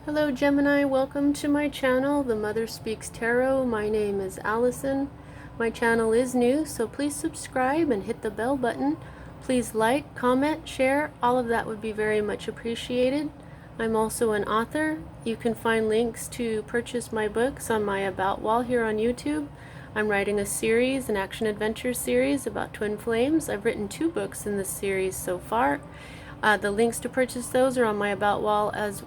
Hello Gemini, welcome to my channel, The Mother Speaks Tarot. My name is Allison. My channel is new, so please subscribe and hit the bell button. Please like, comment, share, all of that would be very much appreciated. I'm also an author. You can find links to purchase my books on my About wall here on YouTube. I'm writing a series, an action-adventure series about twin flames. I've written 2 books in this series so far. The links to purchase those are on my About wall as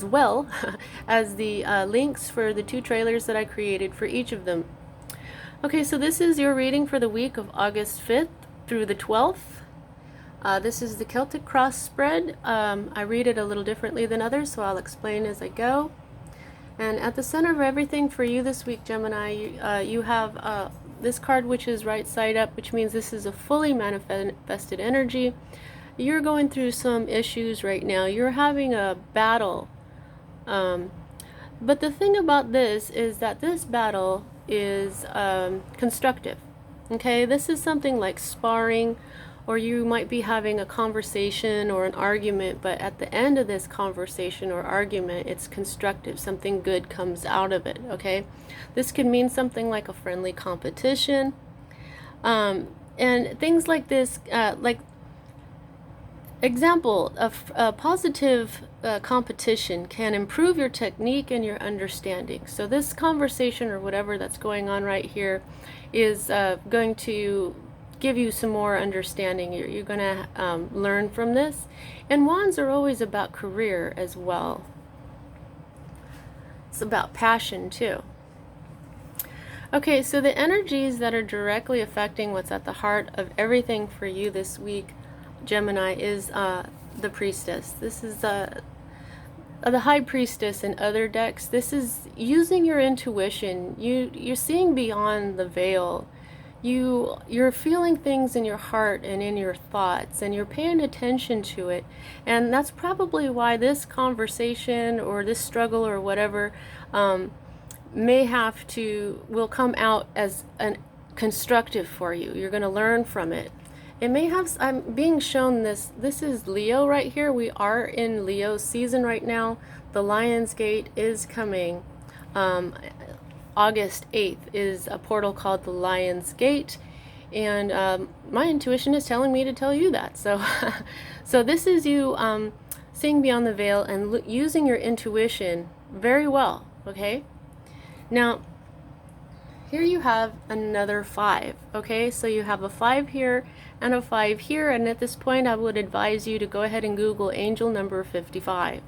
well as the links for the 2 trailers that I created for each of them. Okay, so this is your reading for the week of August 5th through the 12th. This is the Celtic Cross spread. I read it a little differently than others, so I'll explain as I go. And at the center of everything for you this week, Gemini, you have this card, which is right side up, which means this is a fully manifested energy. You're going through some issues right now. You're having a battle. But the thing about this is that this battle is constructive. Okay, this is something like sparring, or you might be having a conversation or an argument, but at the end of this conversation or argument, it's constructive. Something good comes out of it, okay? This could mean something like a friendly competition. And things like this, like example of a positive competition can improve your technique and your understanding. So this conversation or whatever that's going on right here is going to give you some more understanding. You're going to learn from this. And wands are always about career as well. It's about passion too. Okay, so the energies that are directly affecting what's at the heart of everything for you this week, Gemini, is the Priestess. This is the High Priestess in other decks. This is using your intuition. You're seeing beyond the veil. You're feeling things in your heart and in your thoughts, and you're paying attention to it. And that's probably why this conversation or this struggle or whatever will come out as an constructive for you. You're going to learn from it. It may have, I'm being shown this is Leo right here. We are in Leo season right now. The Lion's Gate is coming. August 8th is a portal called the Lion's Gate. And my intuition is telling me to tell you that. So, so this is you seeing beyond the veil and using your intuition very well, okay? Now, here you have another 5, okay? So you have a 5 here and a 5 here, and at this point I would advise you to go ahead and Google angel number 55.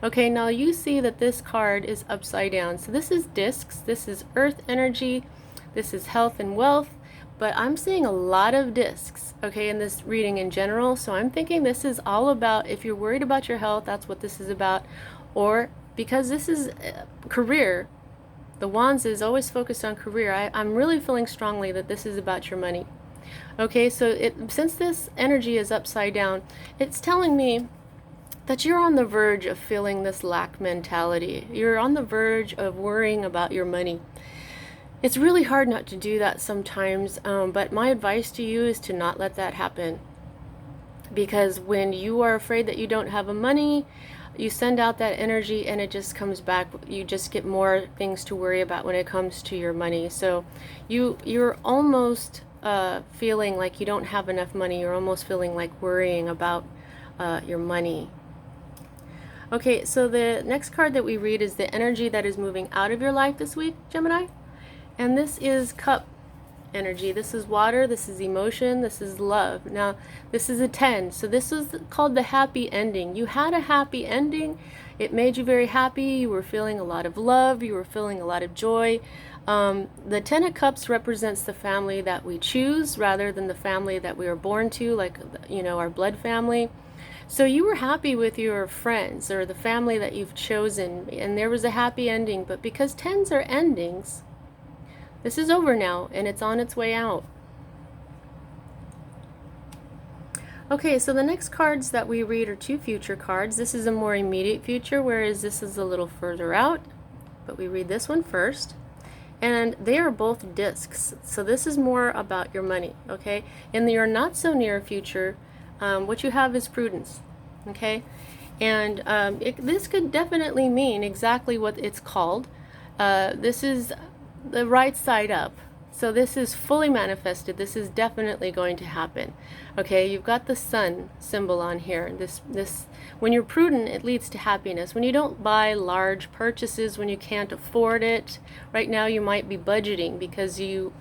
Okay, now you see that this card is upside down. So this is discs, this is earth energy, this is health and wealth, but I'm seeing a lot of discs, okay, in this reading in general. So I'm thinking this is all about, if you're worried about your health, that's what this is about, or because this is career. The wands is always focused on career. I'm really feeling strongly that this is about your money. Okay, so since this energy is upside down, it's telling me that you're on the verge of feeling this lack mentality. You're on the verge of worrying about your money. It's really hard not to do that sometimes, but my advice to you is to not let that happen. Because when you are afraid that you don't have a money, you send out that energy and it just comes back. You just get more things to worry about when it comes to your money. So you're almost feeling like you don't have enough money. You're almost feeling like worrying about your money. Okay, so the next card that we read is the energy that is moving out of your life this week, Gemini. And this is Cup energy. This is water, this is emotion, this is love. Now, this is a 10, so this is called the happy ending. You had a happy ending. It made you very happy. You were feeling a lot of love. You were feeling a lot of joy. The 10 of Cups represents the family that we choose rather than the family that we are born to, like, you know, our blood family. So you were happy with your friends or the family that you've chosen, and there was a happy ending. But because 10s are endings, this is over now, and it's on its way out. Okay, so the next cards that we read are 2 future cards. This is a more immediate future, whereas this is a little further out. But we read this one first. And they are both discs. So this is more about your money, okay? In your not so near future, what you have is prudence, okay? And this could definitely mean exactly what it's called. This is the right side up. So this is fully manifested. This is definitely going to happen. Okay, you've got the sun symbol on here. This when you're prudent, it leads to happiness. When you don't buy large purchases, when you can't afford it, right now you might be budgeting because you're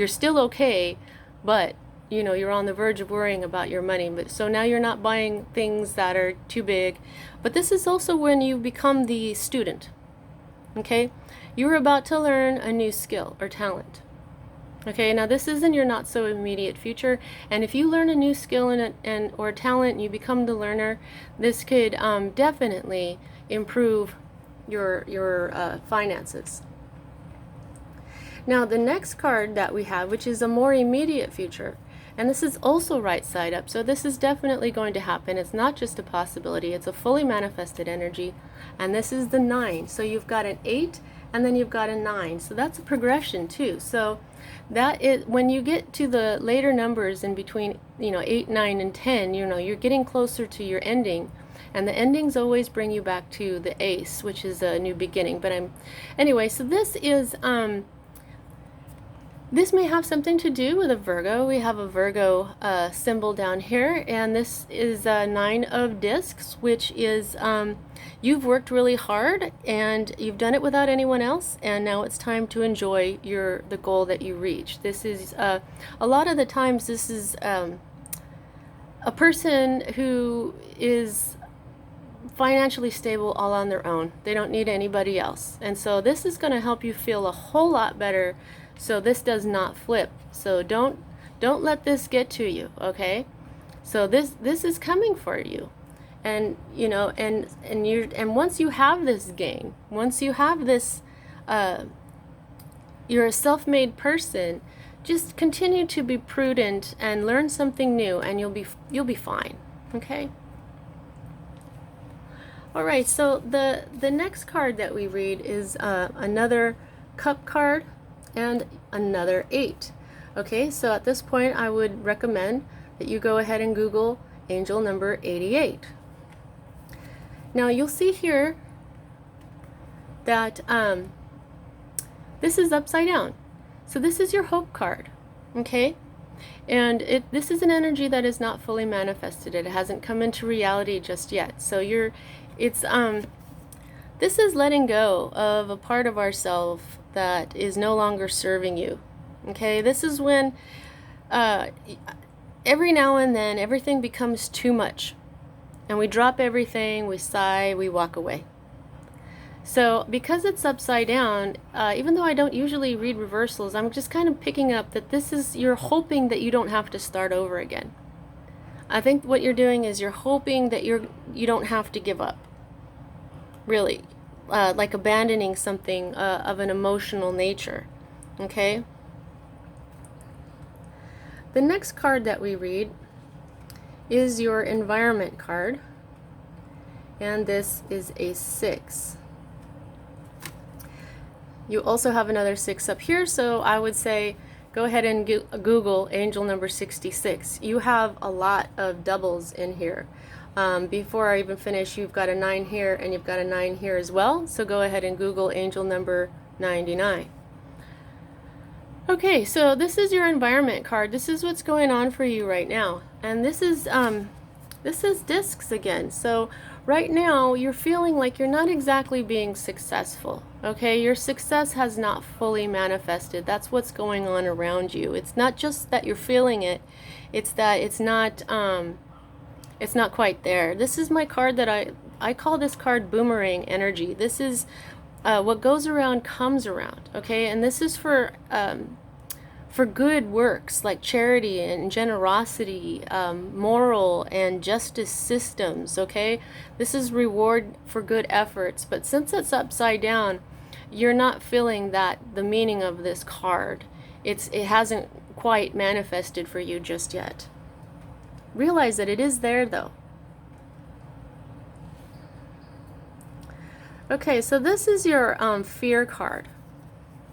still okay, but you know you're on the verge of worrying about your money. But so now you're not buying things that are too big. But this is also when you become the student. Okay, you're about to learn a new skill or talent. Okay, now this is in your not so immediate future, and if you learn a new skill or talent and you become the learner, this could definitely improve your finances. Now the next card that we have, which is a more immediate future, and this is also right side up, so this is definitely going to happen. It's not just a possibility, it's a fully manifested energy, and this is the 9. So you've got an 8 and then you've got a 9, so that's a progression too. So that is when you get to the later numbers in between, 8, 9, and 10, you're getting closer to your ending, and the endings always bring you back to the ace, which is a new beginning. But anyway, so this is this may have something to do with a Virgo. We have a Virgo symbol down here, and this is a 9 of discs, which is you've worked really hard and you've done it without anyone else, and now it's time to enjoy the goal that you reach. This is a lot of the times this is a person who is financially stable all on their own. They don't need anybody else, and so this is going to help you feel a whole lot better. So this does not flip. So don't let this get to you, okay? So this is coming for you. And and once you have this gain, once you have this you're a self-made person, just continue to be prudent and learn something new, and you'll be fine, okay? All right, so the next card that we read is another cup card and another 8. Okay, so at this point I would recommend that you go ahead and Google angel number 88. Now you'll see here that this is upside down. So this is your hope card, okay? And this is an energy that is not fully manifested. It hasn't come into reality just yet. So this is letting go of a part of ourselves that is no longer serving you. Okay, this is when every now and then everything becomes too much, and we drop everything, we sigh, we walk away. So because it's upside down, even though I don't usually read reversals, I'm just kind of picking up that you're hoping that you don't have to start over again. I think what you're doing is you're hoping that you don't have to give up, really. Like abandoning something of an emotional nature. Okay? The next card that we read is your environment card, and this is a 6. You also have another 6 up here, so I would say go ahead and Google angel number 66. You have a lot of doubles in here. Before I even finish, you've got a 9 here and you've got a 9 here as well, so go ahead and Google angel number 99. Okay, so this is your environment card. This is what's going on for you right now, and this is discs again. So right now you're feeling like you're not exactly being successful. Okay, your success has not fully manifested. That's what's going on around you. It's not just that you're feeling it, it's that it's not quite there. This is my card that I call this card boomerang energy. This is what goes around comes around, okay? And this is for good works like charity and generosity, moral and justice systems, okay? This is reward for good efforts. But since it's upside down, you're not feeling the meaning of this card. It hasn't quite manifested for you just yet. Realize that it is there though. Okay, so this is your fear card.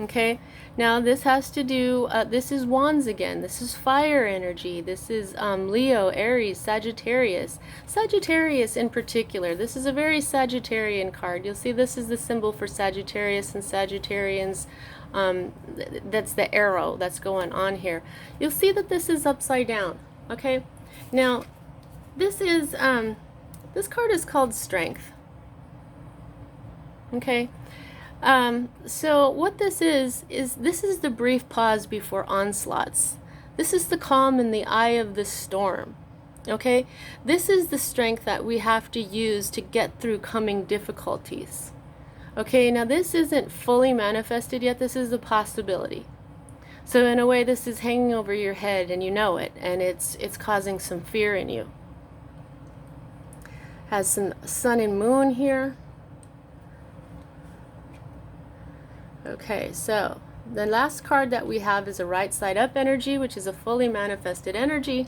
Okay, now this has to do, this is wands again. This is fire energy. This is Leo, Aries, Sagittarius. Sagittarius in particular. This is a very Sagittarian card. You'll see this is the symbol for Sagittarius and Sagittarians. That's the arrow that's going on here. You'll see that this is upside down. Okay, now this is, this card is called Strength. Okay. So what this is this is the brief pause before onslaughts. This is the calm in the eye of the storm. Okay? This is the strength that we have to use to get through coming difficulties. Okay, now this isn't fully manifested yet. This is a possibility. So in a way, this is hanging over your head and you know it, and it's causing some fear in you. Has some sun and moon here. Okay, so the last card that we have is a right side up energy, which is a fully manifested energy,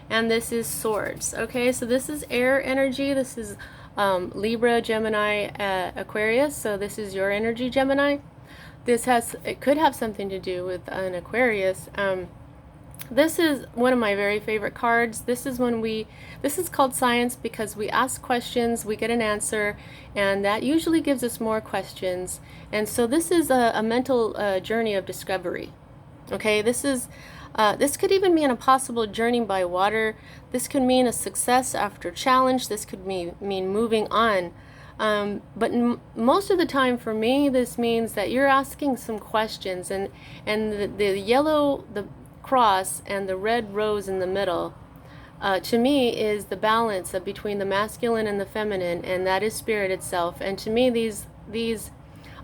and this is swords. Okay, so this is air energy. This is Libra, Gemini, Aquarius. So this is your energy, Gemini. It could have something to do with an Aquarius. This is one of my very favorite cards. This is called science because we ask questions, we get an answer, and that usually gives us more questions. And so this is a mental journey of discovery. Okay, this could even mean a possible journey by water. This could mean a success after challenge. This could mean moving on. But most of the time for me, this means that you're asking some questions, and the yellow, the cross and the red rose in the middle, to me is the balance between the masculine and the feminine, and that is spirit itself. And to me, these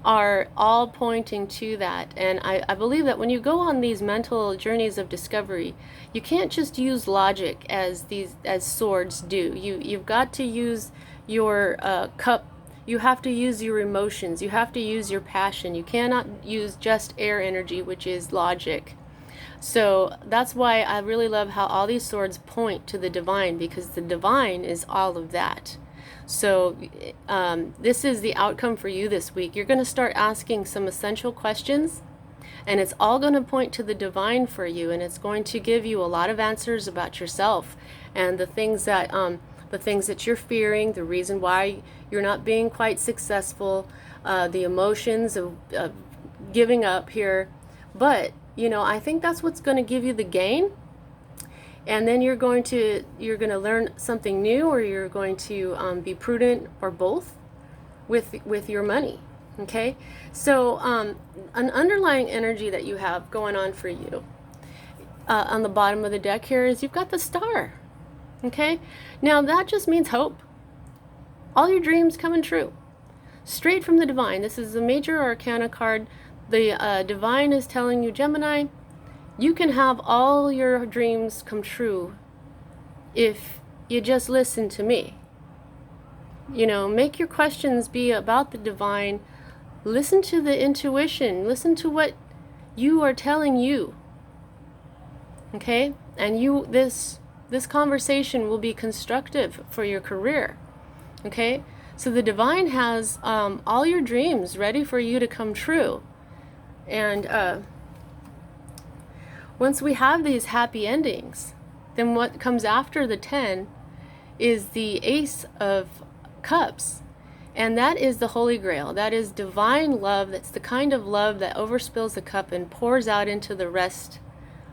are all pointing to that. And I believe that when you go on these mental journeys of discovery, you can't just use logic as swords do. You've got to use your cup. You have to use your emotions. You have to use your passion. You cannot use just air energy, which is logic. So that's why I really love how all these swords point to the divine, because the divine is all of that. So this is the outcome for you this week. You're going to start asking some essential questions, and it's all going to point to the divine for you, and it's going to give you a lot of answers about yourself and the things that you're fearing, the reason why you're not being quite successful, the emotions of giving up here. But I think that's what's going to give you the gain. And then you're going to learn something new, or you're going to be prudent, or both, with your money. Okay, so an underlying energy that you have going on for you on the bottom of the deck here is you've got the star. Okay, now that just means hope. All your dreams coming true, straight from the divine. This is a major arcana card. The divine is telling you, Gemini, you can have all your dreams come true if you just listen to me. Make your questions be about the divine. Listen to the intuition. Listen to what you are telling you. Okay? And this conversation will be constructive for your career. Okay? So the divine has all your dreams ready for you to come true. And once we have these happy endings, then what comes after the 10 is the Ace of Cups. And that is the Holy Grail. That is divine love. That's the kind of love that overspills the cup and pours out into the rest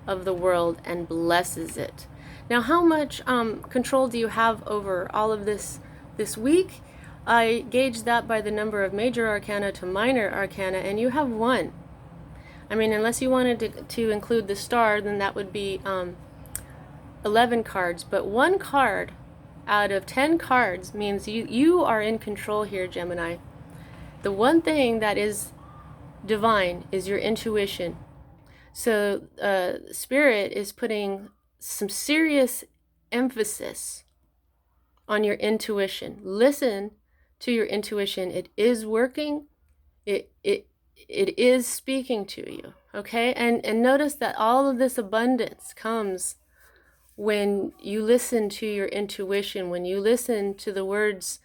of the world and blesses it. Now, how much control do you have over all of this week? I gauged that by the number of major arcana to minor arcana, and you have 1. I mean, unless you wanted to include the star, then that would be 11 cards. But 1 card out of 10 cards means you are in control here, Gemini. The one thing that is divine is your intuition. So Spirit is putting some serious emphasis on your intuition. Listen to your intuition. It is working. It is speaking to you, okay? And notice that all of this abundance comes when you listen to your intuition, when you listen to the words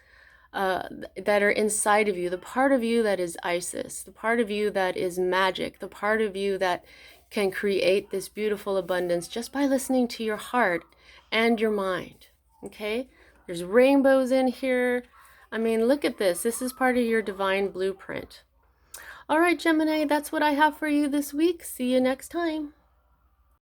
that are inside of you, the part of you that is Isis, the part of you that is magic, the part of you that can create this beautiful abundance just by listening to your heart and your mind. Okay? There's rainbows in here. I mean, look at this. This is part of your divine blueprint. All right, Gemini, that's what I have for you this week. See you next time.